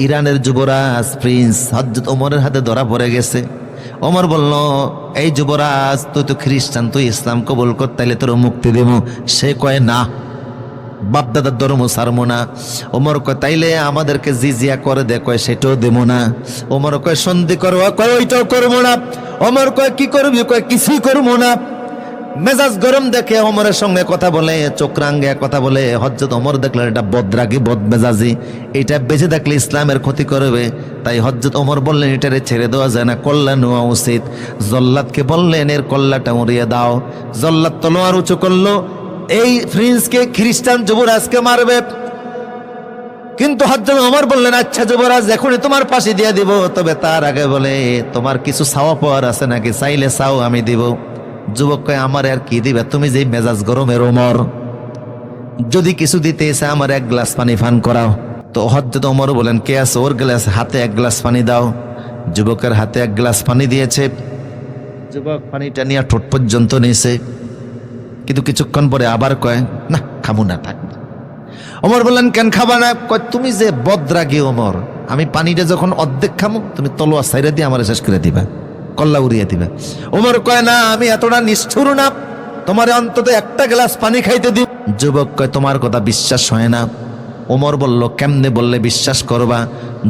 ইরানের যুবরাজ প্রিন্স হযরত ওমরের হাতে ধরা পড়ে গেছে। ওমর বলল, এই যুবরাজ, তুই তো খ্রিস্টান, তুই ইসলাম কবুল কর, তাইলে তোর মুক্তি দেব। সে কয়, না, বাপদাদার ধর্ম ছাড়বো না। ওমর কয়, তাইলে আমাদেরকে জিজিয়া করে দে। কয়, সেটাও দেবো না। ওমর কয়, সন্ধি করো। কয়, ওইটাও করবো না। ওমর কয়, কি করবি? কয়, কিছুই করবো না। মেজাজ গরম দেখে ওমরের সঙ্গে কথা বলে, চোখরাঙ্গে কথা বলে। হযরত ওমর দেখলেন এটা বদরাগী, বদমেজাজি, এটা বেঁচে থাকলে ইসলামের ক্ষতি করবে। তাই হযরত ওমর বললেন, এটারে ছেড়ে দেওয়া যায় না, কল্লা নেওয়া উচিত। জল্লাদকে বললেন, এর কল্লাটা উড়িয়ে দাও। জল্লাদ তলোয়ার উঁচু করলো, এই প্রিন্সকে, খ্রিস্টান যুবরাজকে মারবে। কিন্তু হযরত ওমর বললেন, আচ্ছা যুবরাজ, এখনই তোমার ফাঁসি দিয়ে দিব, তবে তার আগে বলে তোমার কিছু চাওয়া পাওয়ার আছে নাকি? চাইলে চাও, আমি দিব। যুবক কয়, আমার আর কি দিবে? তুমি যে মেজাজ গরমের ওমর, যদি কিছু দিতে এসে আমার এক গ্লাস পানি পান করাও। তো হযরত ওমর বলেন, কে আছে? ওর গ্লাস হাতে এক গ্লাস পানি দাও। যুবকের হাতে এক গ্লাস পানি দিয়েছে। যুবক পানিটা নিয়ে ঠোঁট পর্যন্ত নিয়েছে, কিন্তু কিছুক্ষণ পরে আবার কয়, না, খাবো না, থাক। ওমর বললেন, কেন খাবা না? কয়, তুমি যে বদরাগী ওমর, আমি পানিটা যখন অর্ধেক খামো, তুমি তলোয়ার সাইরা দিয়ে আমার শেষ করে দিবা, কল্লা উড়িয়ে দিবা। ওমর কয়, না, আমি এতটা নিষ্ঠুর না, তোমার অন্তত একটা গ্লাস পানি খাইতে দিব। যুবক কয়, তোমার কথা বিশ্বাস হয় না। ওমর বলল, কেমনে বললে বিশ্বাস করবা?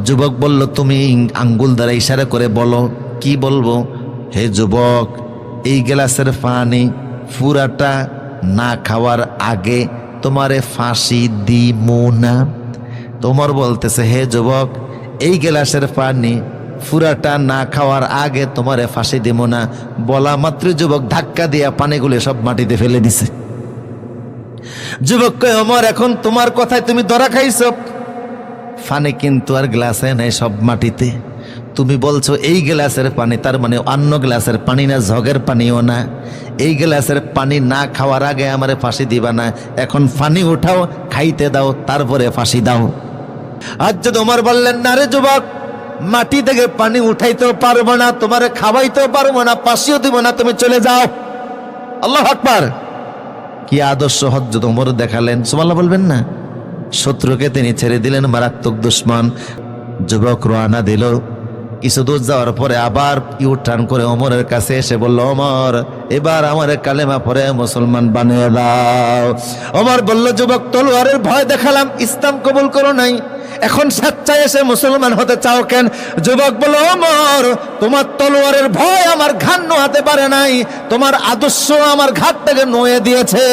যুবক বলল, তুমি আঙ্গুল দ্বারা ইশারা করে বলো। কি বলবো? হে যুবক, এই গ্লাসের পানি পুরাটা না খাওয়ার আগে তোমারে ফাঁসি দিমু না। তোমার বলতেছে, হে যুবক, এই গ্লাসের পানি পুরাটা না খাওয়ার আগে তোমারে ফাঁসি দিব না। বলা মাত্র যুবক ধাক্কা দিয়া পানিগুলো সব মাটিতে ফেলে দিছে। যুবক কয়, ওমর, এখন তোমার কথায় তুমি ধরা খাইছো। পানি কিন্তু আর গ্লাসে নাই, সব মাটিতে। তুমি বলছো এই গ্লাসের পানি, তার মানে অন্য গ্লাসের পানি না, জগের পানিও না। এই গ্লাসের পানি না খাওয়ার আগে আমারে ফাঁসি দিবা না। এখন পানি উঠাও, খাইতে দাও, তারপরে ফাঁসি দাও। হযরত ওমর বললেন, না রে যুবক, মাটি থেকে পানি উঠাইতেও পারবো না, তোমারে খাওয়াইতেও পারবো না, ফাঁসিও দিব না, তুমি চলে যাও। আল্লাহু আকবার! কি আদর্শ হযরত ওমর দেখালেন, সুবহানাল্লাহ বলবেন না? শত্রুকে তিনি ছেড়ে দিলেন, মারাত্মক দুশমন। যুবক রওনা দিল। কিছু দূর যাওয়ার পরে আবার ইউটার্ন করে ওমরের কাছে এসে বলল, ওমর, এবার আমার কালেমা পড়ে মুসলমান বানিয়ে দাও। ওমর বলল, যুবক, তলোয়ারের ভয় দেখালাম, ইসলাম কবুল করো নাই, এখন স্বেচ্ছায় এসে মুসলমান হতে চাও কেন? যুবক বলল, ওমর, তোমার তলোয়ারের ভয় আমার ঘাড় নোয়াতে পারে নাই, তোমার আদর্শ আমার ঘাট থেকে নয়ে দিয়েছে।